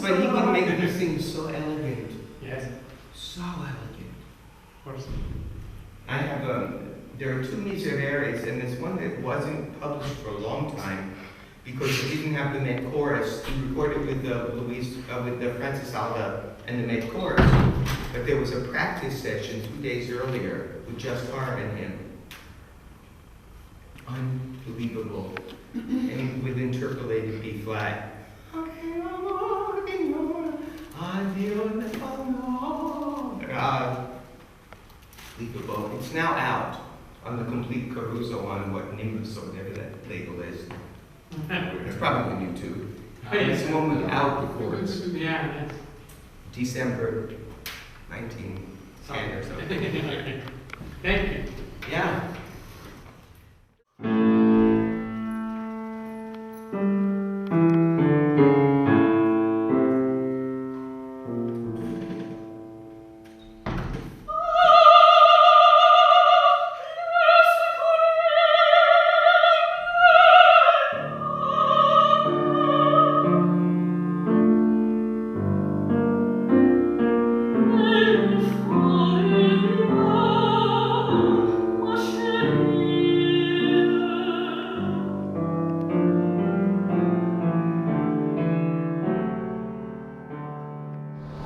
But he would make these things so elegant. Yes. So elegant. Of course. I have there are two misereres, and there's one that wasn't published for a long time because he didn't have the Met chorus. He recorded with the Francis Alda and the Met chorus, but there was a practice session 2 days earlier with just her and him. Unbelievable, and with interpolated B flat. Unbelievable. It's now out on the complete Caruso on what Nimbus or whatever that label is. It's probably on YouTube. It's one without the chorus. Yeah, yes. December 1910 or something. Thank you. Yeah.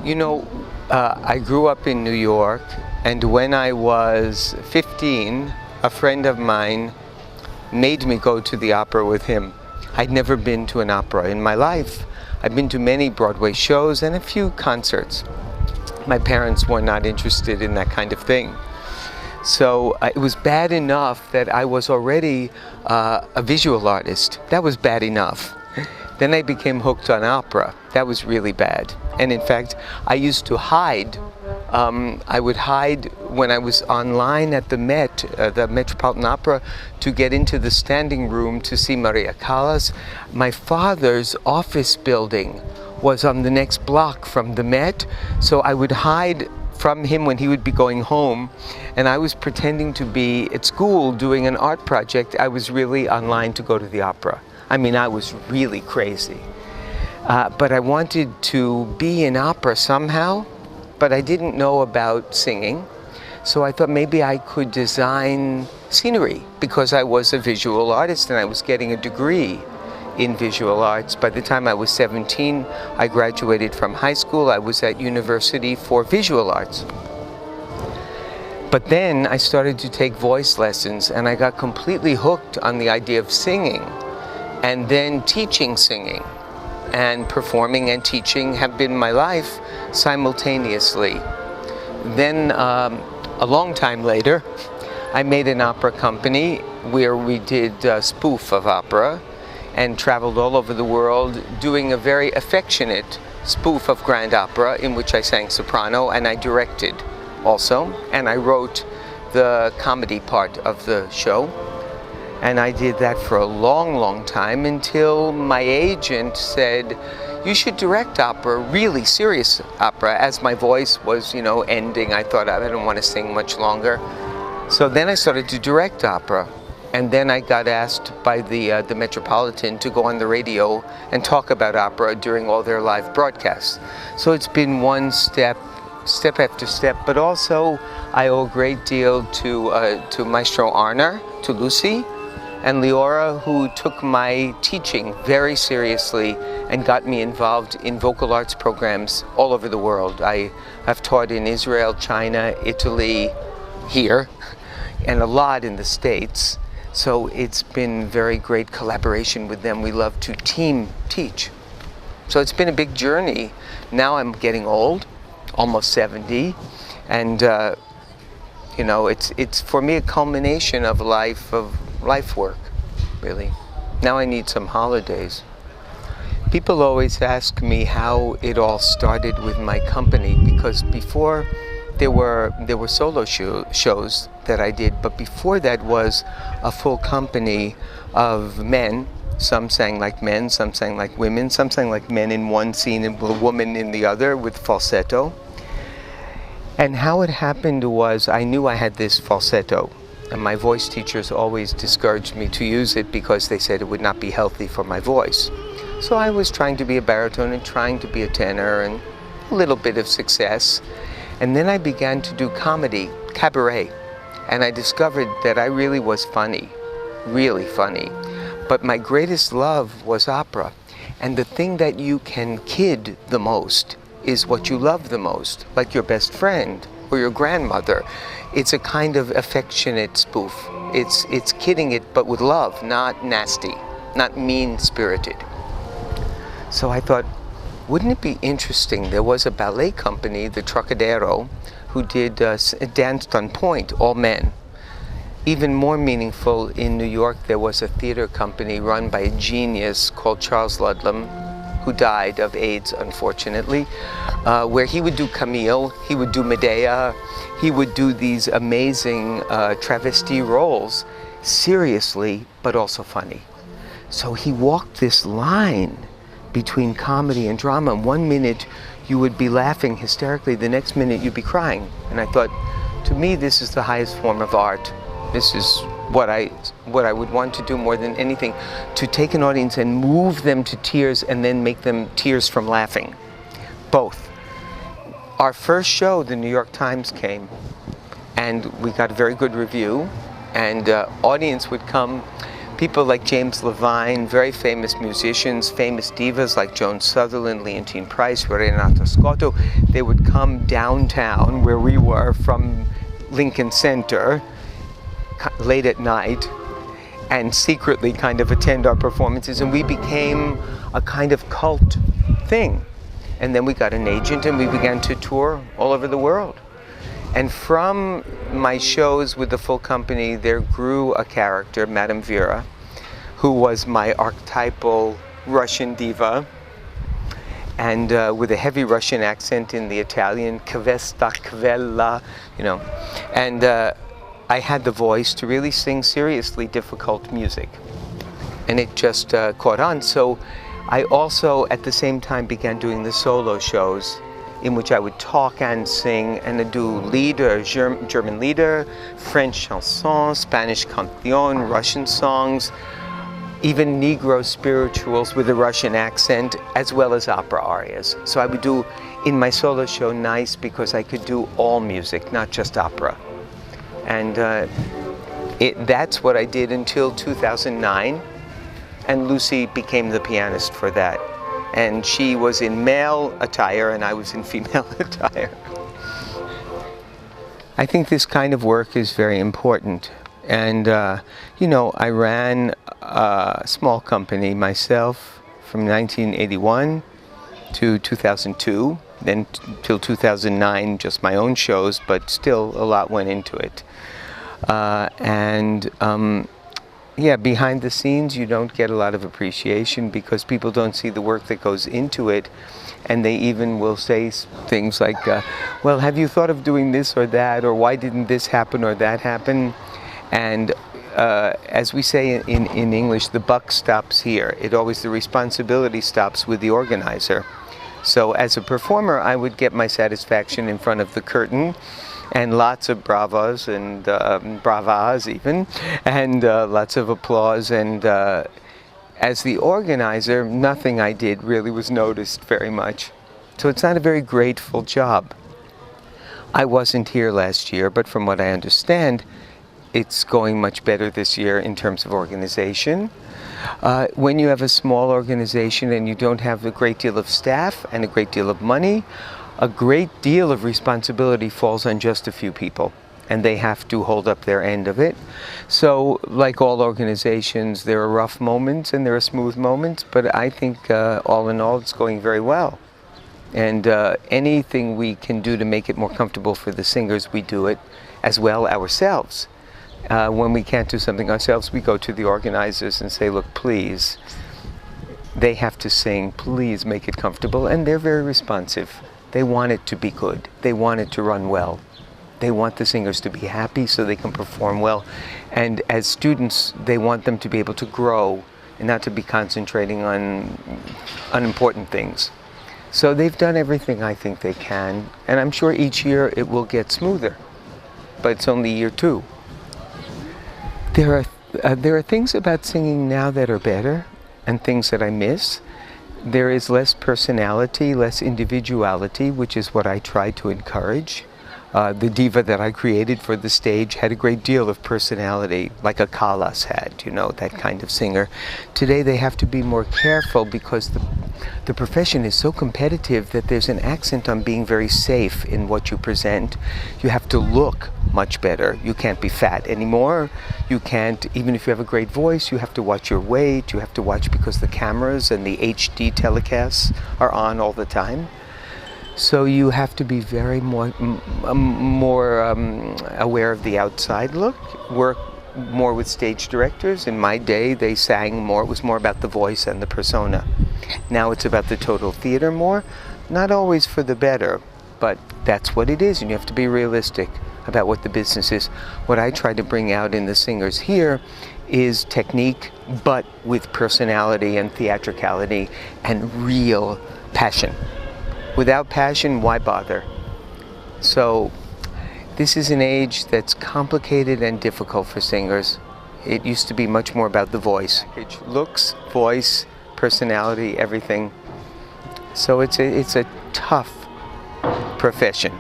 You know, I grew up in New York, and when I was 15, a friend of mine made me go to the opera with him. I'd never been to an opera in my life. I've been to many Broadway shows and a few concerts. My parents were not interested in that kind of thing. So it was bad enough that I was already a visual artist. That was bad enough. Then I became hooked on opera. That was really bad. And in fact, I used to hide. I would hide when I was online at the Met, the Metropolitan Opera, to get into the standing room to see Maria Callas. My father's office building was on the next block from the Met, so I would hide from him when he would be going home, and I was pretending to be at school doing an art project. I was really online to go to the opera. I mean, I was really crazy. But I wanted to be in opera somehow, but I didn't know about singing. So I thought maybe I could design scenery because I was a visual artist and I was getting a degree in visual arts. By the time I was 17, I graduated from high school. I was at university for visual arts. But then I started to take voice lessons and I got completely hooked on the idea of singing. And then teaching singing and performing and teaching have been my life simultaneously. Then a long time later, I made an opera company where we did a spoof of opera and traveled all over the world doing a very affectionate spoof of grand opera in which I sang soprano, and I directed also, and I wrote the comedy part of the show. And I did that for a long, long time until my agent said, you should direct opera, really serious opera. As my voice was, ending, I thought I didn't want to sing much longer. So then I started to direct opera. And then I got asked by the Metropolitan to go on the radio and talk about opera during all their live broadcasts. So it's been one step after step, but also I owe a great deal to Maestro Arner, to Lucy, and Liora, who took my teaching very seriously and got me involved in vocal arts programs all over the world. I have taught in Israel, China, Italy, here, and a lot in the States. So it's been very great collaboration with them. We love to team teach. So it's been a big journey. Now I'm getting old, almost 70, and it's for me a culmination of life work, really. Now I need some holidays. People always ask me how it all started with my company, because before there were solo shows that I did, but before that was a full company of men. Some sang like men, some sang like women, some sang like men in one scene and a woman in the other with falsetto. And how it happened was I knew I had this falsetto, and my voice teachers always discouraged me to use it because they said it would not be healthy for my voice. So I was trying to be a baritone and trying to be a tenor, and a little bit of success. And then I began to do comedy, cabaret, and I discovered that I really was funny, really funny. But my greatest love was opera. And the thing that you can kid the most is what you love the most, like your best friend or your grandmother. It's a kind of affectionate spoof. It's kidding it, but with love, not nasty, not mean-spirited. So I thought, wouldn't it be interesting? There was a ballet company, the Trocadero, who did danced on point, all men. Even more meaningful, in New York, there was a theater company run by a genius called Charles Ludlam, who died of AIDS, unfortunately, where he would do Camille, he would do Medea, he would do these amazing travesti roles, seriously, but also funny. So he walked this line between comedy and drama. And 1 minute you would be laughing hysterically, the next minute you'd be crying. And I thought, to me, this is the highest form of art. This is what I would want to do more than anything, to take an audience and move them to tears and then make them tears from laughing. Both. Our first show, the New York Times came, and we got a very good review, and audience would come. People like James Levine, very famous musicians, famous divas like Joan Sutherland, Leontine Price, Renata Scotto. They would come downtown where we were from Lincoln Center late at night and secretly kind of attend our performances, and we became a kind of cult thing. And then we got an agent and we began to tour all over the world. And from my shows with the full company, there grew a character, Madame Vera, who was my archetypal Russian diva, and with a heavy Russian accent in the Italian, kvesta, kvella, you know. And I had the voice to really sing seriously difficult music. And it just caught on. So I also, at the same time, began doing the solo shows, in which I would talk and sing, and I'd do lieder, German lieder, French chansons, Spanish canción, Russian songs, even Negro spirituals with a Russian accent, as well as opera arias. So I would do, in my solo show, nice, because I could do all music, not just opera. And that's what I did until 2009, and Lucy became the pianist for that. And she was in male attire and I was in female attire. I think this kind of work is very important. And, you know, I ran a small company myself from 1981 to 2002, then till 2009, just my own shows, but still a lot went into it. Yeah, behind the scenes you don't get a lot of appreciation because people don't see the work that goes into it, and they even will say things like, well, have you thought of doing this or that, or why didn't this happen or that happen? And as we say in English, the buck stops here. The responsibility stops with the organizer. So as a performer, I would get my satisfaction in front of the curtain, and lots of bravas and bravas even, and lots of applause. And as the organizer, nothing I did really was noticed very much. So it's not a very grateful job. I wasn't here last year, but from what I understand, it's going much better this year in terms of organization. When you have a small organization and you don't have a great deal of staff and a great deal of money, a great deal of responsibility falls on just a few people, and they have to hold up their end of it. So, like all organizations, there are rough moments and there are smooth moments, but I think all in all it's going very well. And anything we can do to make it more comfortable for the singers, we do it as well ourselves. When we can't do something ourselves, we go to the organizers and say, look, please, they have to sing, please make it comfortable, and they're very responsive. They want it to be good. They want it to run well. They want the singers to be happy so they can perform well. And as students, they want them to be able to grow and not to be concentrating on unimportant things. So they've done everything I think they can, and I'm sure each year it will get smoother. But it's only year 2. There are things about singing now that are better, and things that I miss. There is less personality, less individuality, which is what I try to encourage. The diva that I created for the stage had a great deal of personality, like a Callas had, you know, that kind of singer. Today they have to be more careful because the profession is so competitive that there's an accent on being very safe in what you present. You have to look much better. You can't be fat anymore. You can't, even if you have a great voice, you have to watch your weight. You have to watch because the cameras and the HD telecasts are on all the time. So you have to be very more aware of the outside look, work more with stage directors. In my day, they sang more, it was more about the voice and the persona. Now it's about the total theater more, not always for the better, but that's what it is, and you have to be realistic about what the business is. What I try to bring out in the singers here is technique, but with personality and theatricality and real passion. Without passion, why bother? So this is an age that's complicated and difficult for singers. It used to be much more about the voice. Looks, voice, personality, everything. So it's a tough profession.